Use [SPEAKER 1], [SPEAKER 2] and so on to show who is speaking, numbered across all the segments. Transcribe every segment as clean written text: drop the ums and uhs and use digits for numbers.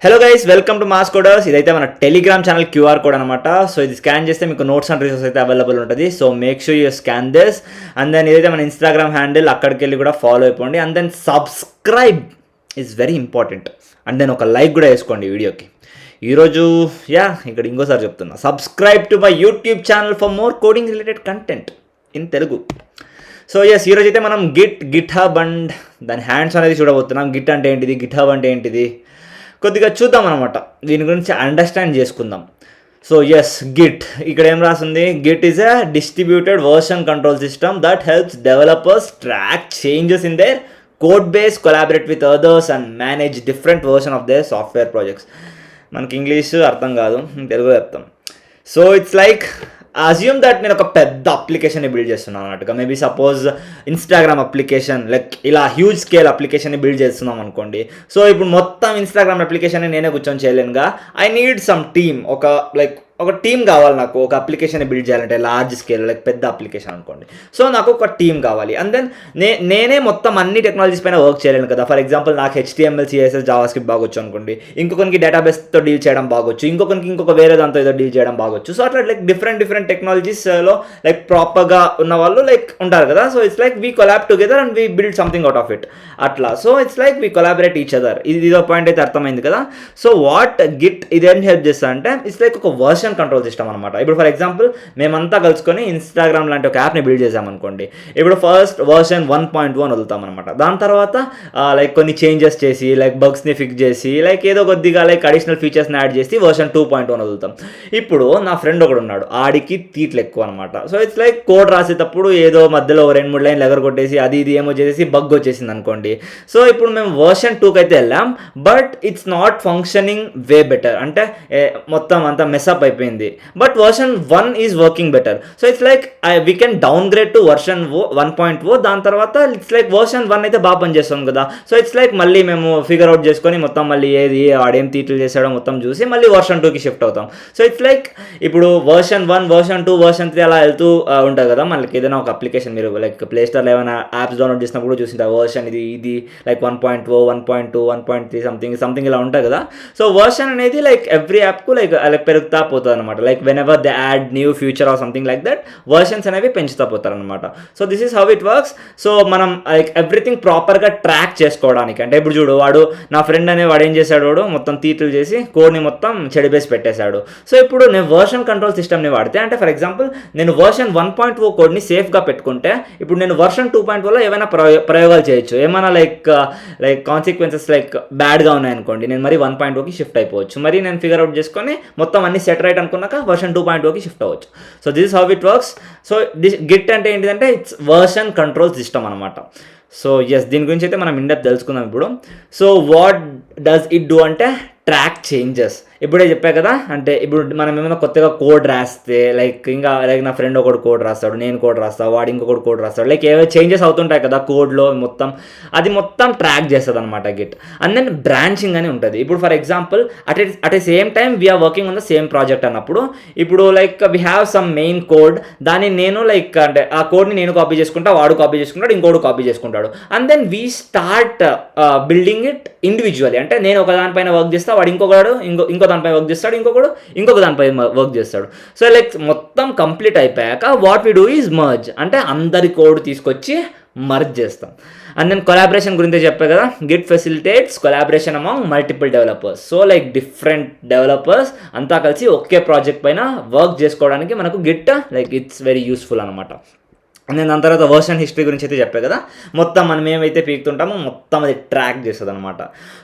[SPEAKER 1] Hello guys, welcome to MassCoders. ఇదైతే మన Telegram channel QR code అనమాట. సో ఇది స్కాన్ చేస్తే మీకు నోట్స్ అండ్ రిసోర్స్ అయితే అవైలబుల్ ఉంటుంది. So make sure you scan this. And then ఇదైతే మన ఇన్స్టాగ్రామ్ హ్యాండిల్, అక్కడికి వెళ్ళి కూడా ఫాలో అయిపోండి. And then subscribe is very important. And then ఒక లైక్ కూడా వేసుకోండి వీడియోకి. ఈరోజు ఇక్కడ ఇంకోసారి చెప్తున్నా, subscribe to my YouTube channel for more coding related content in Telugu. So ఈరోజు అయితే మనం గిట్ హబ్ అండ్ దాని హ్యాండ్స్ అనేది చూడబోతున్నాం. గిట్ అంటే ఏంటిది, గిట్ హబ్ అంటే ఏంటిది కొద్దిగా చూద్దాం అనమాట. దీని గురించి అండర్స్టాండ్ చేసుకుందాం. సో గిట్ ఇక్కడ ఏం రాసింది, Git is a distributed version control system that helps developers track changes in there code base, collaborate with others and manage different version of their software projects. మనకి ఇంగ్లీష్ అర్థం కాదు, తెలుగులో చెప్తాం. So it's like assume that నేను ఒక పెద్ద అప్లికేషన్ని build చేస్తున్నాను అన్నట్టుగా. Maybe suppose Instagram application, like ఇలా హ్యూజ్ స్కేల్ అప్లికేషన్ని బిల్డ్ చేస్తున్నాం అనుకోండి. సో ఇప్పుడు మొత్తం ఇన్స్టాగ్రామ్ అప్లికేషన్ని నేనే కూర్చొని చేయలేనుగా. ఐ నీడ్ సమ్ టీమ్, ఒక టీం కావాలి నాకు. ఒక అప్లికేషన్ బిల్డ్ చేయాలంటే లార్జ్ స్కేల్, లైక్ పెద్ద అప్లికేషన్ అనుకోండి. సో నాకు ఒక టీం కావాలి. అండ్ దెన్ నేనే మొత్తం అన్ని టెక్నాలజీస్ పైన వర్క్ చేయలేను కదా. ఫర్ ఎగ్జాంపుల్ నాకు HTML, CSS, జావాస్క్రిప్ట్ బాగొచ్చు అనుకోండి. ఇంకొకరికి డేటాబేస్తో డీల్ చేయడం బాగొచ్చు, ఇంకొక వేరే దాంతో ఏదో డీల్ చేయడం బాగొచ్చు. సో అట్లా లైక్ డిఫరెంట్ టెక్నాలజీస్లో లైక్ ప్రాపర్గా ఉన్న వాళ్ళు లైక్ ఉంటారు కదా. So it's like we collab together and we build something out of it అట్లా. So it's like we collaborate each other. ఇదో పాయింట్ అయితే అర్థమైంది కదా. సో వాట్ గిట్ ఇదేం హెల్ప్ చేస్తా అంటే, ఇట్స్ లైక్ ఒక వర్షన్ కంట్రోల్ సిస్టమ్ అనమాట. ఇప్పుడు ఫర్ ఎగ్జాంపుల్ మేమంతా కలుసుకొని ఇన్స్టాగ్రామ్ లాంటి ఒక యాప్ని బిల్డ్ చేసామనుకోండి. ఇప్పుడు ఫస్ట్ వర్షన్ 1.1 వదులుతాం అనమాట. దాని తర్వాత లైక్ కొన్ని చేంజెస్ చేసి, లైక్ బగ్స్ని ఫిక్స్ చేసి, లైక్ ఏదో కొద్దిగా లైక్ అడిషనల్ ఫీచర్స్ని యాడ్ చేసి వర్షన్ 2.1 వదులుతాం. ఇప్పుడు నా ఫ్రెండ్ ఒకడు ఉన్నాడు, ఆడికి తీట్లు ఎక్కువ అనమాట. సో ఇట్స్ లైక్ కోడ్ రాసేటప్పుడు ఏదో మధ్యలో 2-3 లైన్లు ఎగరగొట్టేసి అది ఇది ఏమో చేసి బగ్ వచ్చేసింది అనుకోండి. సో ఇప్పుడు మేము వర్షన్ 2కి అయితే వెళ్ళాం, but it's not functioning way better. అంటే మొత్తం అంతా మెస్అప్ అయిపోయింది. But version 1 is working better. So it's like we can down grade to version 1.0. దాని తర్వాత ఇట్స్ లైక్ వర్షన్ 1 అయితే బాగా పనిచేస్తుంది కదా. సో ఇట్స్ లైక్ మళ్ళీ మేము ఫిగర్ అవుట్ చేసుకొని మొత్తం మళ్ళీ ఏది ఆడేం తీట్లు చేసాడో మొత్తం చూసి మళ్ళీ వర్షన్ 2కి షిఫ్ట్ అవుతాం. సో ఇట్స్ లైక్ ఇప్పుడు వర్షన్ 1, వర్షన్ 2, వర్షన్ 3 అలా వెళ్తూ ఉంటుంది కదా. మనకి ఏదైనా ఒక అప్లికేషన్ మీరు లైక్ ప్లే స్టోర్లో ఏమైనా యాప్స్ డౌన్లోడ్ చేసినప్పుడు చూసింటారు వర్షన్ ఇది లైక్ 1.0, 1.2, 1.3 సంథింగ్ ఇలా ఉంటుంది కదా. సో వర్షన్ అనేది లైక్ ఎవ్రీ యాప్కు లైక్ పెరుగుతా పోతుంది అనమాట. Like whenever they add new feature or something like that, versions అనేవి పెంచుతా పోతారనమాట. So this is how it works. So మనం లైక్ ఎవ్రీథింగ్ ప్రాపర్గా ట్రాక్ చేసుకోవడానికి, అంటే ఇప్పుడు చూడు, వాడు నా ఫ్రెండ్ అనే వాడు ఏం చేశాడు, వాడు మొత్తం తీట్లు చేసి కోడ్ని మొత్తం చెడిపేసి పెట్టేశాడు. సో ఇప్పుడు నేను వర్షన్ కంట్రోల్ సిస్టమ్ని వాడితే, అంటే ఫర్ ఎగ్జాంపుల్ నేను వర్షన్ 1.0 కోడ్ని సేఫ్గా పెట్టుకుంటే, ఇప్పుడు నేను వర్షన్ 2.0లో ఏమైనా ప్రయోగాలు చేయొచ్చు. ఏమైనా లైక్ కాన్సిక్వెన్సెస్ లైక్ బ్యాడ్గా ఉన్నాయనుకోండి, నేను మరి 1.0కి షిఫ్ట్ అయిపోవచ్చు. మరి నేను ఫిగర్ అవుట్ చేసుకొని మొత్తం అన్ని సెట్ రైట్ అనుకున్నాక వర్షన్ 2.0కి షిఫ్ట్ అవ్వచ్చు. So this is how it works. So Git అంటే ఏంటిదంటే ఇట్స్ వర్షన్ కంట్రోల్ సిస్టమ్ అనమాట. సో దీని గురించి అయితే మనం ఇన్ డెప్త్ తెలుసుకుందాం ఇప్పుడు. So what does it do అంటే ట్రాక్ చేంజెస్. ఇప్పుడే చెప్పా కదా, అంటే ఇప్పుడు మనం ఏమైనా కొత్తగా కోడ్ రాస్తే లైక్ నా ఫ్రెండ్ ఒకటి కోడ్ రాస్తాడు, నేను కోడ్ రాస్తాను, వాడు ఇంకొకటి కోడ్ రాస్తాడు, లైక్ ఏవో చేంజెస్ అవుతుంటాయి కదా కోడ్లో, మొత్తం ట్రాక్ చేస్తుంది అనమాట గిట్. అండ్ దెన్ బ్రాంచింగ్ అని ఉంటుంది. ఇప్పుడు for example at a same time we're working on the same project అన్నప్పుడు, ఇప్పుడు like we have some main code, దాన్ని నేను లైక్ అంటే ఆ కోడ్ని నేను కాపీ చేసుకుంటా, వాడు కాపీ చేసుకుంటాడు, ఇంకోటి కాపీ చేసుకుంటాడు. And then we start building it individually. అంటే నేను ఒక దానిపైన వర్క్ చేస్తా, వాడు ఇంకో దానిపై వర్క్ చేస్తాడు, ఇంకొక దానిపై వర్క్ చేస్తాడు. సో లైక్ మొత్తం కంప్లీట్ అయిపోయాక what we do is merge, అంటే అందరి కోడ్ తీసుకొచ్చి మర్జ్ చేస్తాం. అండ్ దెన్ కొలాబరేషన్ గురించి చెప్పే కదా, Git facilitates collaboration among multiple developers. So like different developers అంతా కలిసి ఒకే ప్రాజెక్ట్ పైన వర్క్ చేసుకోవడానికి మనకు Git like it's very useful అనమాట. నేను దాని తర్వాత వర్షన్ హిస్టరీ గురించి అయితే చెప్పే కదా, మొత్తం మనం ఏమైతే పీకుతుంటామో మొత్తం అది ట్రాక్ చేస్తుంది అనమాట.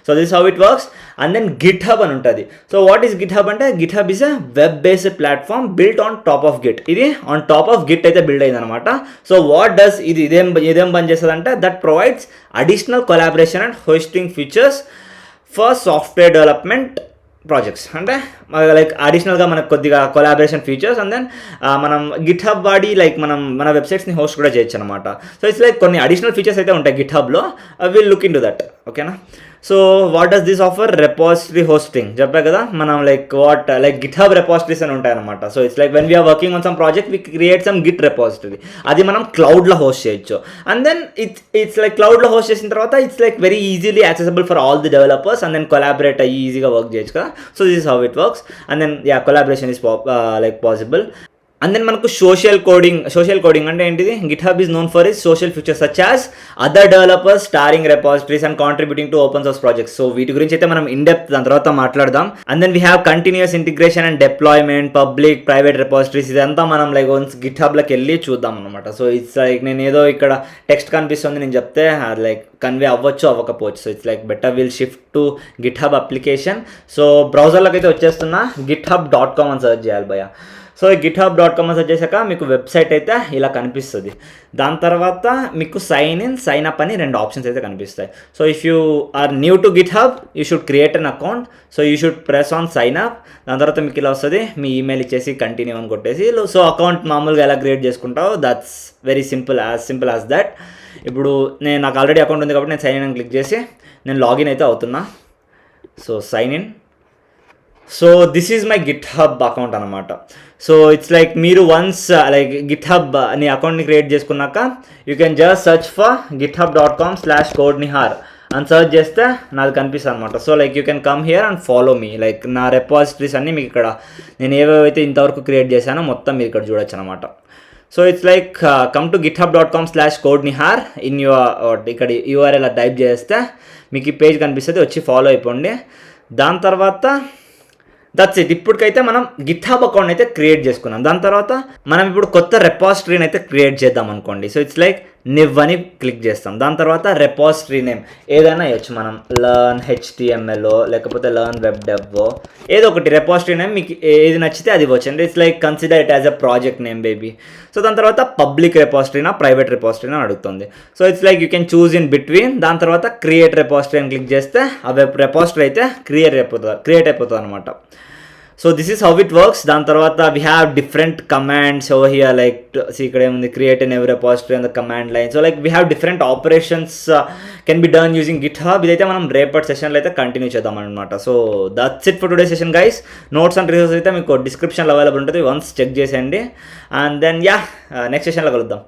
[SPEAKER 1] So this how it works. And then GitHub అని ఉంటుంది. So what is GitHub అంటే, GitHub is a web based platform built on top of Git. ఇది ఆన్ టాప్ ఆఫ్ గిట్ అయితే build అయింది అనమాట. So what does ఇదేం పని చేస్తుంది అంటే, that provides additional collaboration and hosting features for software development projects. అంటే like అడిషనల్గా మనకు కొద్దిగా కొలాబరేషన్ ఫీచర్స్. అండ్ దెన్ మనం గిట్ హబ్ వాడి లైక్ మన వెబ్సైట్స్ని హోస్ట్ కూడా చేయొచ్చు అనమాట. సో ఇట్స్ లైక్ కొన్ని అడిషనల్ ఫీచర్స్ అయితే ఉంటాయి గిట్ హబ్లో. Will look into that, ఓకేనా. So what does this offer? Repository hosting చెప్పా కదా మనం, లైక్ గిట్ హబ్ రెపాజిటరీస్ అని ఉంటాయి అనమాట. So it's like when we are working on some project we create some Git repository, అది మనం క్లౌడ్లో హోస్ట్ చేయొచ్చు. అండ్ దెన్ ఇట్స్ లైక్ క్లౌడ్లో హోస్ట్ చేసిన తర్వాత it's like very easily accessible for all the developers, and then collaborate అయ్యి ఈజీగా work చేయొచ్చు కదా. So this is how it works. And then collaboration is like possible. And then మనకు social coding అంటే ఏంటిది? GitHub is known for is social features such as other developers starring repositories and contributing to open source projects. So వీటి గురించి అయితే మనం in depth దాని తర్వాత మాట్లాడదాం. And then we have continuous integration and deployment, public private repositories, ఇదంతా మనం like once గిట్హబ్లోకి వెళ్ళి చూద్దాం అనమాట. సో ఇట్స్ లైక్ నేను ఏదో ఇక్కడ టెక్స్ట్ కనిపిస్తుంది నేను చెప్తే అది లైక్ కన్వే అవ్వచ్చు అవ్వకపోవచ్చు. So it's like better will shift to GitHub application. So బ్రౌజర్లోకి అయితే వచ్చేస్తున్నా, github.com అని సర్చ్ చేయాలి భయ్యా. సో github.com అని సెర్చ్ చేశాక మీకు వెబ్సైట్ అయితే ఇలా కనిపిస్తుంది. దాని తర్వాత మీకు సైన్ అప్ అని 2 ఆప్షన్స్ అయితే కనిపిస్తాయి. So if you are new to GitHub you should create an account. So you should press on sign up. దాని తర్వాత మీకు ఇలా వస్తుంది, మీ ఈమెయిల్ ఇచ్చేసి కంటిన్యూ అని కొట్టేసి సో అకౌంట్ మామూలుగా ఎలా క్రియేట్ చేసుకుంటావు, that's very simple as that. ఇప్పుడు నాకు ఆల్రెడీ అకౌంట్ ఉంది కాబట్టి నేను సైన్ ఇన్ అని క్లిక్ చేసి నేను లాగిన్ అయితే అవుతున్నా. So sign in. So this is my GitHub account అనమాట. సో ఇట్స్ లైక్ మీరు వన్స్ లైక్ గిట్హబ్ అని అకౌంట్ని క్రియేట్ చేసుకున్నాక you can just search for github.com/codenihar అని సర్చ్ చేస్తే నాకు కనిపిస్తుంది అనమాట. So like you can come here and follow me. Like నా రెపాజిటరీస్ అన్నీ మీకు ఇక్కడ నేను ఏవేవైతే ఇంతవరకు క్రియేట్ చేశానో మొత్తం మీరు ఇక్కడ చూడొచ్చు అనమాట. So it's like come to github.com/codenihar in your ఇక్కడ యూఆర్ఎల్ టైప్ చేస్తే మీకు ఈ పేజ్ కనిపిస్తుంది, వచ్చి ఫాలో అయిపోండి. దాని తర్వాత దట్స్ ఇట్. ఇప్పటికైతే మనం గిట్హబ్ అకౌంట్ అయితే క్రియేట్ చేసుకున్నాం. దాని తర్వాత మనం ఇప్పుడు కొత్త రెపాజిటరీని అయితే క్రియేట్ చేద్దాం అనుకోండి. సో ఇట్స్ లైక్ నివ్ అని క్లిక్ చేస్తాం. దాని తర్వాత రెపాజిటరీ నేమ్ ఏదైనా ఇవ్వచ్చు మనం, లర్న్ HTML లేకపోతే లర్న్ వెబ్ డెవ్, ఏదో ఒకటి రెపాజిటరీ నేమ్ మీకు ఏది నచ్చితే అది ఇవ్వచ్చు. అంటే it's like consider it as a project name baby. So దాని తర్వాత పబ్లిక్ రెపాజిటరీనా ప్రైవేట్ రెపాజిటరీనా అడుగుతుంది. So it's like you can choose in between. దాని తర్వాత క్రియేట్ రెపాజిటరీ అని క్లిక్ చేస్తే ఆ వెబ్ రెపాజిటరీ అయితే క్రియేట్ అయిపోతుంది అనమాట. So this is how it works. దాని తర్వాత we have different commands over here, like ఇక్కడ ఏముంది, create N every repository on the command line. So like we have different operations can be done using GitHub. ఇదైతే మనం రేపటి సెషన్లో అయితే continue చేద్దాం అనమాట. So that's it for today session guys. Notes and resources అయితే మీకు డిస్క్రిప్షన్లో అవైలబుల్ ఉంటుంది, వన్స్ చెక్ చేసేయండి. అండ్ దెన్ నెక్స్ట్ సెషన్లో కలుద్దాం.